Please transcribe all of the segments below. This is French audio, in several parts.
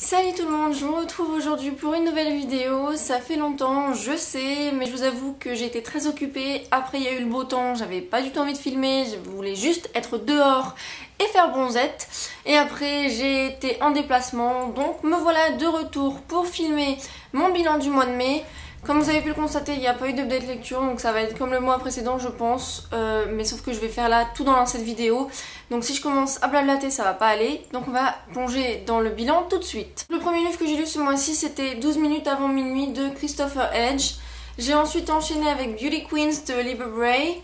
Salut tout le monde, je vous retrouve aujourd'hui pour une nouvelle vidéo. Ça fait longtemps, je sais, mais je vous avoue que j'ai été très occupée. Après il y a eu le beau temps, j'avais pas du tout envie de filmer, je voulais juste être dehors et faire bronzette. Et après j'ai été en déplacement, donc me voilà de retour pour filmer mon bilan du mois de mai. Comme vous avez pu le constater, il n'y a pas eu d'update lecture, donc ça va être comme le mois précédent je pense, mais sauf que je vais faire là tout dans cette vidéo. Donc si je commence à blablater, ça va pas aller, donc on va plonger dans le bilan tout de suite. Le premier livre que j'ai lu ce mois-ci, c'était 12 minutes avant minuit de Christopher Edge. J'ai ensuite enchaîné avec Beauty Queens de Libba Bray.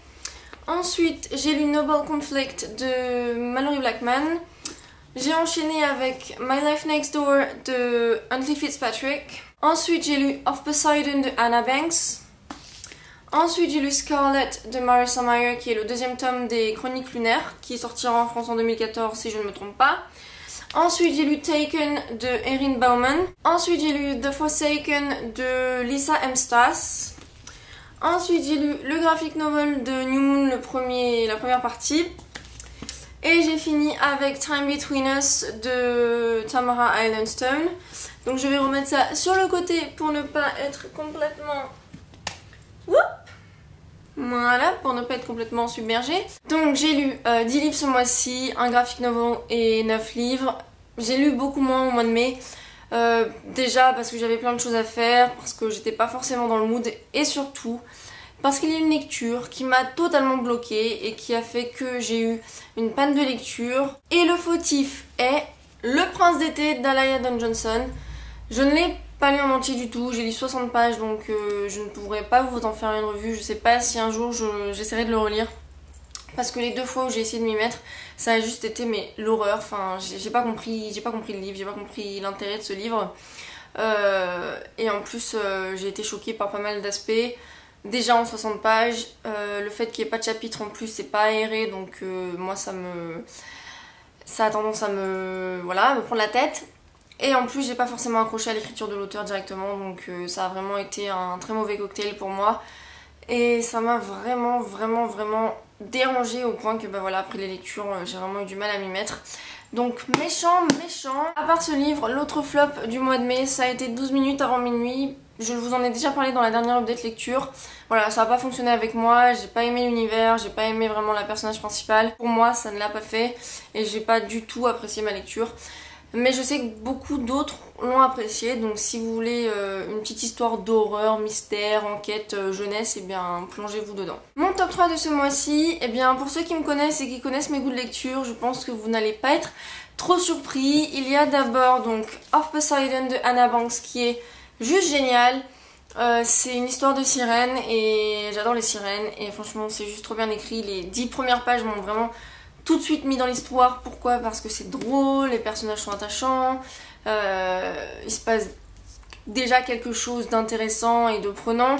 Ensuite, j'ai lu Noble Conflict de Mallory Blackman. J'ai enchaîné avec My Life Next Door de Huntley Fitzpatrick. Ensuite, j'ai lu Of Poseidon de Anna Banks. Ensuite, j'ai lu Scarlet de Marissa Meyer, qui est le deuxième tome des Chroniques lunaires, qui sortira en France en 2014 si je ne me trompe pas. Ensuite, j'ai lu Taken de Erin Bauman. Ensuite, j'ai lu The Forsaken de Lisa M. Stas. Ensuite, j'ai lu le graphic novel de New Moon, la première partie. Et j'ai fini avec Time Between Us de Tamara Islandstone. Donc je vais remettre ça sur le côté pour ne pas être complètement... Whoop, voilà, pour ne pas être complètement submergée. Donc j'ai lu 10 livres ce mois-ci, un graphic novel et 9 livres. J'ai lu beaucoup moins au mois de mai. Déjà parce que j'avais plein de choses à faire, parce que j'étais pas forcément dans le mood et surtout parce qu'il y a une lecture qui m'a totalement bloquée et qui a fait que j'ai eu une panne de lecture. Et le fautif est Le Prince d'été d'Alaya Don Johnson. Je ne l'ai pas lu en entier du tout, j'ai lu 60 pages donc je ne pourrais pas vous en faire une revue. Je sais pas si un jour j'essaierai de le relire. Parce que les deux fois où j'ai essayé de m'y mettre, ça a juste été mais l'horreur. Enfin, j'ai pas compris le livre, j'ai pas compris l'intérêt de ce livre. Et en plus, j'ai été choquée par pas mal d'aspects. Déjà en 60 pages, le fait qu'il n'y ait pas de chapitre en plus, c'est pas aéré, donc moi ça a tendance à me prendre la tête. Et en plus, j'ai pas forcément accroché à l'écriture de l'auteur directement, donc ça a vraiment été un très mauvais cocktail pour moi. Et ça m'a vraiment dérangée au point que après les lectures, j'ai vraiment eu du mal à m'y mettre. Donc méchant. À part ce livre, l'autre flop du mois de mai, ça a été 12 minutes avant minuit. Je vous en ai déjà parlé dans la dernière update lecture. Voilà, ça n'a pas fonctionné avec moi, j'ai pas aimé l'univers, j'ai pas aimé vraiment la personnage principale. Pour moi, ça ne l'a pas fait et j'ai pas du tout apprécié ma lecture. Mais je sais que beaucoup d'autres l'ont apprécié, donc si vous voulez une petite histoire d'horreur, mystère, enquête, jeunesse, et bien plongez-vous dedans. Mon top 3 de ce mois-ci, et bien pour ceux qui me connaissent et qui connaissent mes goûts de lecture, je pense que vous n'allez pas être trop surpris. Il y a d'abord donc Of Poseidon de Anna Banks qui est juste génial. C'est une histoire de sirène et j'adore les sirènes et franchement c'est juste trop bien écrit. Les 10 premières pages m'ont vraiment tout de suite mis dans l'histoire. Pourquoi? Parce que c'est drôle, les personnages sont attachants, il se passe déjà quelque chose d'intéressant et de prenant.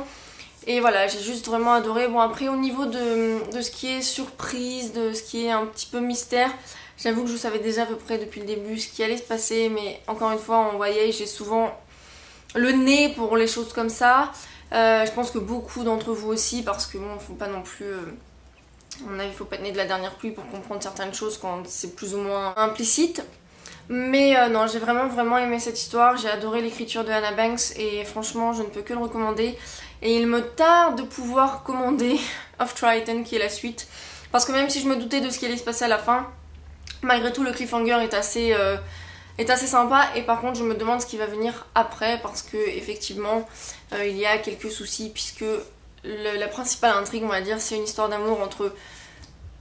Et voilà, j'ai juste vraiment adoré. Bon après au niveau de ce qui est surprise, de ce qui est un petit peu mystère, j'avoue que je savais déjà à peu près depuis le début ce qui allait se passer. Mais encore une fois en YA j'ai souvent le nez pour les choses comme ça. Je pense que beaucoup d'entre vous aussi, parce que bon, faut pas non plus... à mon avis, il faut pas être né de la dernière pluie pour comprendre certaines choses quand c'est plus ou moins implicite. Mais non, j'ai vraiment aimé cette histoire. J'ai adoré l'écriture de Anna Banks et franchement, je ne peux que le recommander. Et il me tarde de pouvoir commander Of Triton, qui est la suite. Parce que même si je me doutais de ce qui allait se passer à la fin, malgré tout, le cliffhanger est assez sympa. Et par contre, je me demande ce qui va venir après parce que effectivement, il y a quelques soucis puisque la principale intrigue, on va dire, c'est une histoire d'amour entre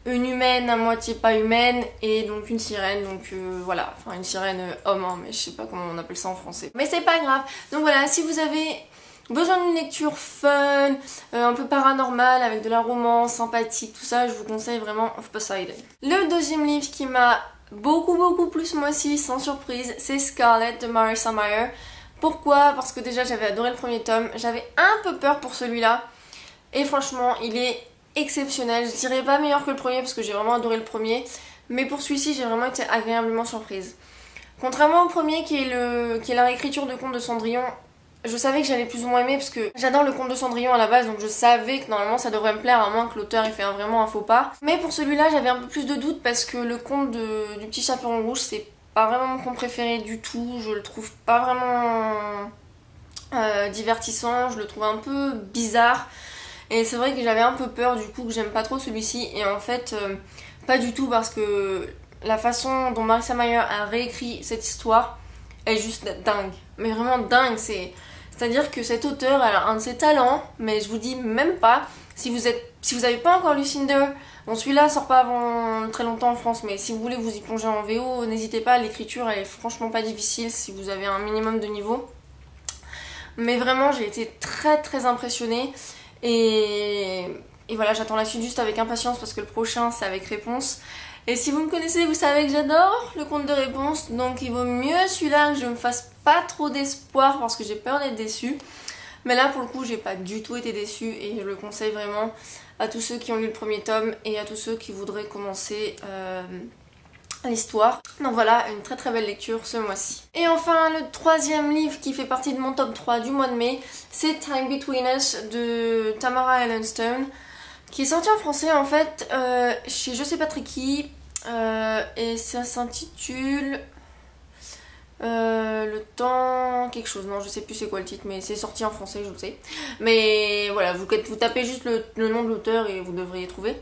une humaine à moitié pas humaine et donc une sirène, donc voilà, enfin une sirène homme, hein, mais je sais pas comment on appelle ça en français. Mais c'est pas grave. Donc voilà, si vous avez besoin d'une lecture fun, un peu paranormale, avec de la romance, sympathique, tout ça, je vous conseille vraiment Of Poseidon. Le deuxième livre qui m'a beaucoup plus ce mois-ci, sans surprise, c'est Scarlet de Marissa Meyer. Pourquoi? Parce que déjà j'avais adoré le premier tome, j'avais un peu peur pour celui-là. Et franchement, il est exceptionnel. Je dirais pas meilleur que le premier parce que j'ai vraiment adoré le premier. Mais pour celui-ci, j'ai vraiment été agréablement surprise. Contrairement au premier qui est la réécriture de Conte de Cendrillon, je savais que j'allais plus ou moins aimer parce que j'adore le Conte de Cendrillon à la base. Donc je savais que normalement ça devrait me plaire à moins que l'auteur ait fait vraiment un faux pas. Mais pour celui-là, j'avais un peu plus de doutes parce que le conte du petit chaperon rouge, c'est pas vraiment mon conte préféré du tout, je le trouve pas vraiment divertissant, je le trouve un peu bizarre. Et c'est vrai que j'avais un peu peur du coup que j'aime pas trop celui-ci. Et en fait, pas du tout, parce que la façon dont Marissa Mayer a réécrit cette histoire est juste dingue. Mais vraiment dingue. C'est-à-dire que cet auteur a un de ses talents, mais je vous dis même pas, si vous avez pas encore lu Cinder, bon celui-là sort pas avant très longtemps en France, mais si vous voulez vous y plonger en VO, n'hésitez pas, l'écriture elle est franchement pas difficile si vous avez un minimum de niveau. Mais vraiment j'ai été très très impressionnée. Et voilà, j'attends la suite juste avec impatience parce que le prochain c'est avec Réponse. Et si vous me connaissez, vous savez que j'adore le conte de Réponse, donc il vaut mieux celui-là que je me fasse pas trop d'espoir parce que j'ai peur d'être déçue. Mais là pour le coup j'ai pas du tout été déçue et je le conseille vraiment à tous ceux qui ont lu le premier tome et à tous ceux qui voudraient commencer l'histoire. Donc voilà, une très très belle lecture ce mois-ci. Et enfin, le troisième livre qui fait partie de mon top 3 du mois de mai, c'est Time Between Us de Tamara Ellenstone, qui est sorti en français en fait chez Je sais pas très qui, et ça s'intitule Le temps quelque chose, non je sais plus c'est quoi le titre, mais c'est sorti en français, je le sais. Mais voilà, vous tapez juste le nom de l'auteur et vous devriez trouver.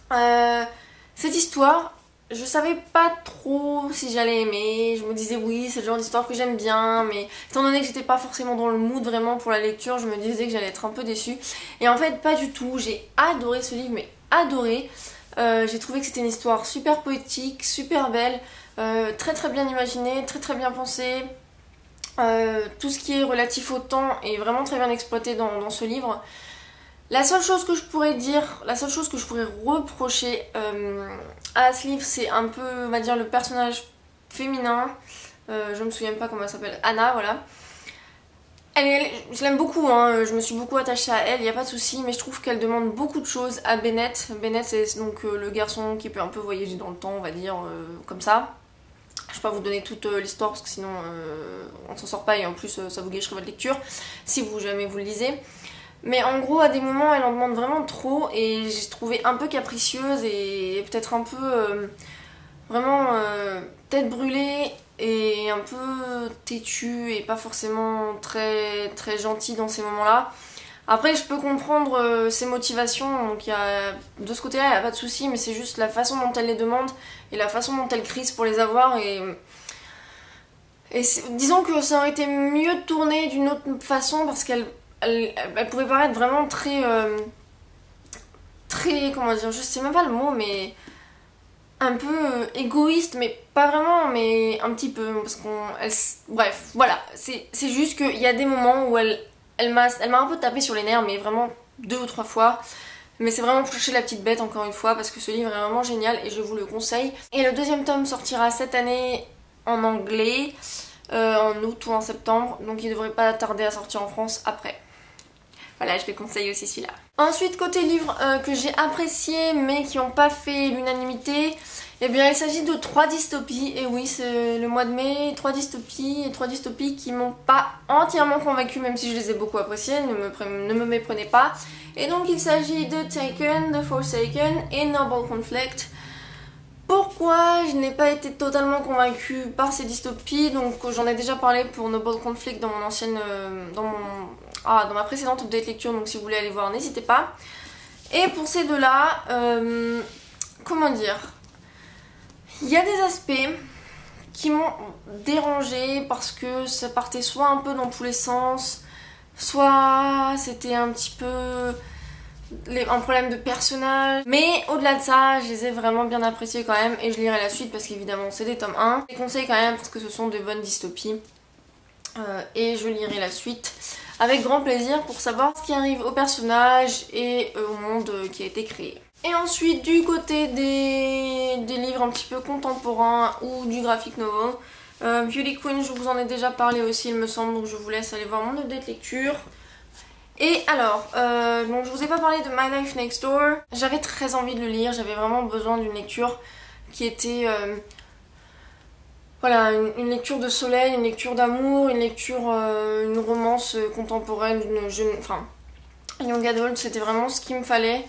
Cette histoire, je savais pas trop si j'allais aimer, je me disais oui c'est le genre d'histoire que j'aime bien, mais étant donné que j'étais pas forcément dans le mood vraiment pour la lecture, je me disais que j'allais être un peu déçue. Et en fait pas du tout, j'ai adoré ce livre, mais adoré. J'ai trouvé que c'était une histoire super poétique, super belle, très très bien imaginée, très très bien pensée. Tout ce qui est relatif au temps est vraiment très bien exploité dans ce livre. La seule chose que je pourrais dire, la seule chose que je pourrais reprocher à ce livre, c'est un peu, on va dire, le personnage féminin. Je me souviens pas comment elle s'appelle, Anna, voilà. Je l'aime beaucoup, hein, je me suis beaucoup attachée à elle, il n'y a pas de souci, mais je trouve qu'elle demande beaucoup de choses à Bennett. Bennett, c'est donc le garçon qui peut un peu voyager dans le temps, on va dire, comme ça. Je ne vais pas vous donner toute l'histoire parce que sinon on ne s'en sort pas et en plus ça vous gâcherait votre lecture si jamais vous le lisez. Mais en gros, à des moments, elle en demande vraiment trop et j'ai trouvé un peu capricieuse et peut-être un peu vraiment tête brûlée et un peu têtue et pas forcément très, très gentille dans ces moments-là. Après, je peux comprendre ses motivations, donc de ce côté-là, il n'y a pas de souci, mais c'est juste la façon dont elle les demande et la façon dont elle crise pour les avoir. Et disons que ça aurait été mieux tourné d'une autre façon parce qu'elle pouvait paraître vraiment très comment dire, je sais même pas le mot, mais un peu égoïste, mais pas vraiment, mais un petit peu, parce bref, voilà, c'est juste qu'il y a des moments où elle m'a un peu tapé sur les nerfs, mais vraiment 2 ou 3 fois. Mais c'est vraiment pour chercher la petite bête encore une fois, parce que ce livre est vraiment génial et je vous le conseille. Et le deuxième tome sortira cette année en anglais, en août ou en septembre, donc il devrait pas tarder à sortir en France après. Voilà, je vais conseiller aussi celui-là. Ensuite, côté livres que j'ai appréciés mais qui n'ont pas fait l'unanimité, eh bien il s'agit de 3 dystopies. Et oui, c'est le mois de mai, 3 dystopies et 3 dystopies qui m'ont pas entièrement convaincue, même si je les ai beaucoup appréciées, ne me méprenez pas. Et donc il s'agit de Taken, The Forsaken et Noble Conflict. Pourquoi je n'ai pas été totalement convaincue par ces dystopies? Donc j'en ai déjà parlé pour Noble Conflict dans mon ancienne, dans ma précédente update lecture, donc si vous voulez aller voir, n'hésitez pas. Et pour ces deux-là, comment dire, il y a des aspects qui m'ont dérangée parce que ça partait soit un peu dans tous les sens, soit c'était un petit peu un problème de personnage. Mais au-delà de ça, je les ai vraiment bien appréciés quand même et je lirai la suite parce qu'évidemment c'est des tomes 1. Je les conseille quand même parce que ce sont de bonnes dystopies et je lirai la suite avec grand plaisir pour savoir ce qui arrive aux personnages et au monde qui a été créé. Et ensuite, du côté des livres un petit peu contemporains ou du graphic novel, Beauty Queen, je vous en ai déjà parlé aussi il me semble, donc je vous laisse aller voir mon update lecture. Et alors, donc je vous ai pas parlé de My Life Next Door. J'avais très envie de le lire, j'avais vraiment besoin d'une lecture qui était... voilà, une lecture de soleil, une lecture d'amour, une lecture, une romance contemporaine, une jeune... Enfin, young adult, c'était vraiment ce qu'il me fallait.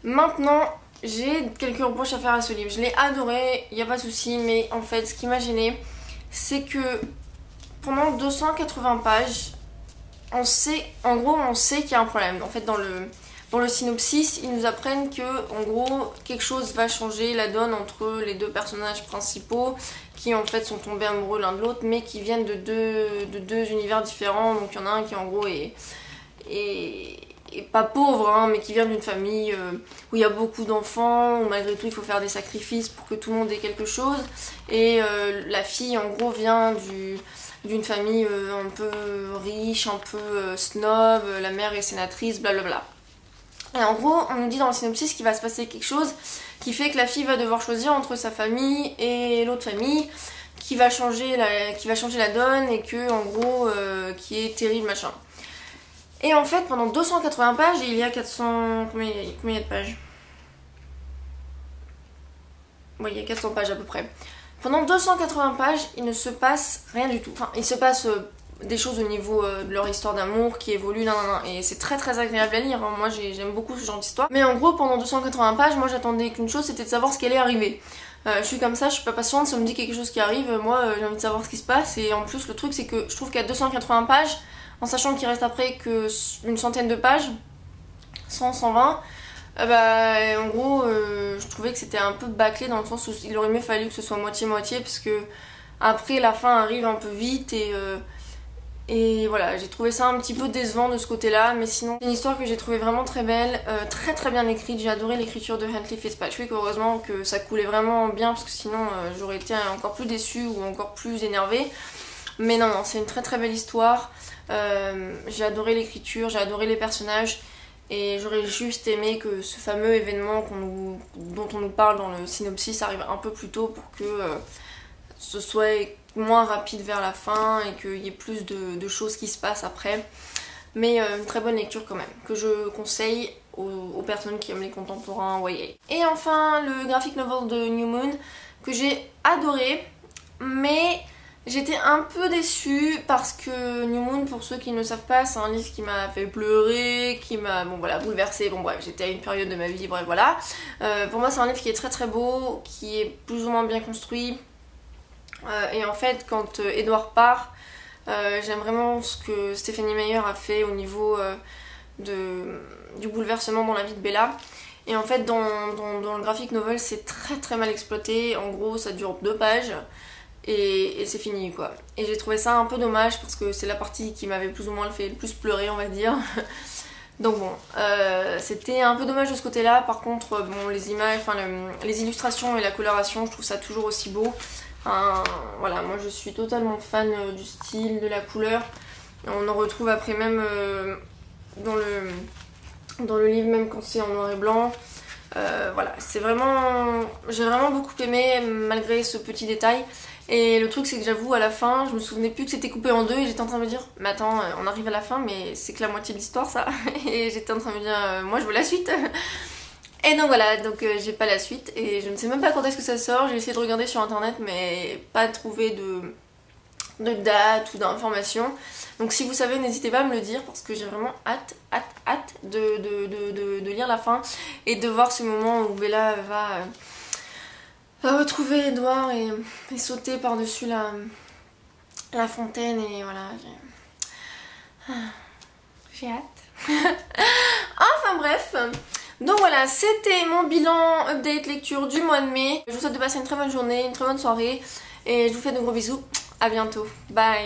Maintenant, j'ai quelques reproches à faire à ce livre. Je l'ai adoré, il n'y a pas de souci, mais en fait ce qui m'a gênée, c'est que pendant 280 pages, on sait qu'il y a un problème. En fait dans le synopsis, ils nous apprennent que en gros quelque chose va changer la donne entre les deux personnages principaux qui en fait sont tombés amoureux l'un de l'autre mais qui viennent de deux univers différents. Donc il y en a un qui en gros est pas pauvre hein, mais qui vient d'une famille où il y a beaucoup d'enfants, où malgré tout il faut faire des sacrifices pour que tout le monde ait quelque chose, et la fille en gros vient d'une famille un peu riche, un peu snob, la mère est sénatrice, blablabla. Et en gros, on nous dit dans le synopsis qu'il va se passer quelque chose qui fait que la fille va devoir choisir entre sa famille et l'autre famille, qui va changer la donne et que en gros qui est terrible machin. Et en fait pendant 280 pages, et il y a 400... Combien il y a de pages? Oui, il y a 400 pages à peu près. Pendant 280 pages, il ne se passe rien du tout. Enfin, il se passe des choses au niveau de leur histoire d'amour qui évolue, et c'est très très agréable à lire. Hein. Moi j'aime beaucoup ce genre d'histoire. Mais en gros, pendant 280 pages, moi j'attendais qu'une chose, c'était de savoir ce qui allait arriver. Je suis comme ça, je suis pas patiente, si on me dit quelque chose qui arrive, moi j'ai envie de savoir ce qui se passe. Et en plus, le truc c'est que je trouve qu'à 280 pages, en sachant qu'il reste après que une centaine de pages, 100, 120, en gros je trouvais que c'était un peu bâclé dans le sens où il aurait mieux fallu que ce soit moitié-moitié, parce que après la fin arrive un peu vite et voilà, j'ai trouvé ça un petit peu décevant de ce côté-là, mais sinon c'est une histoire que j'ai trouvée vraiment très belle, très très bien écrite. J'ai adoré l'écriture de Huntley Fitzpatrick, heureusement que ça coulait vraiment bien, parce que sinon j'aurais été encore plus déçue ou encore plus énervée. Mais non, c'est une très très belle histoire. J'ai adoré l'écriture, j'ai adoré les personnages, et j'aurais juste aimé que ce fameux événement dont on nous parle dans le synopsis arrive un peu plus tôt pour que ce soit moins rapide vers la fin et qu'il y ait plus de choses qui se passent après. Mais une très bonne lecture quand même, que je conseille aux personnes qui aiment les contemporains YA. Et enfin le graphic novel de New Moon, que j'ai adoré, mais j'étais un peu déçue parce que New Moon, pour ceux qui ne le savent pas, c'est un livre qui m'a fait pleurer, qui m'a bouleversée. Bon bref, j'étais à une période de ma vie, bref voilà. Pour moi c'est un livre qui est très très beau, qui est plus ou moins bien construit. Et en fait quand Edward part, j'aime vraiment ce que Stephenie Meyer a fait au niveau du bouleversement dans la vie de Bella. Et en fait dans le graphic novel c'est très très mal exploité. En gros ça dure 2 pages. Et c'est fini quoi. Et j'ai trouvé ça un peu dommage parce que c'est la partie qui m'avait plus ou moins fait le plus pleurer, on va dire. Donc bon, c'était un peu dommage de ce côté là. Par contre bon, les images, enfin les illustrations et la coloration, je trouve ça toujours aussi beau. Voilà, moi je suis totalement fan du style, de la couleur. On en retrouve après même dans le livre, même quand c'est en noir et blanc. Voilà, c'est vraiment... J'ai vraiment beaucoup aimé malgré ce petit détail. Et le truc c'est que j'avoue à la fin je me souvenais plus que c'était coupé en 2 et j'étais en train de me dire mais attends, on arrive à la fin mais c'est que la moitié de l'histoire ça. Et j'étais en train de me dire moi je veux la suite. Et donc voilà, donc j'ai pas la suite et je ne sais même pas quand est-ce que ça sort. J'ai essayé de regarder sur internet mais pas trouvé de date ou d'informations. Donc si vous savez, n'hésitez pas à me le dire parce que j'ai vraiment hâte de lire la fin et de voir ce moment où Bella va retrouver Edward et sauter par-dessus la fontaine. Et voilà, j'ai hâte. Enfin bref, donc voilà, c'était mon bilan update lecture du mois de mai. Je vous souhaite de passer une très bonne journée, une très bonne soirée et je vous fais de gros bisous. À bientôt, bye.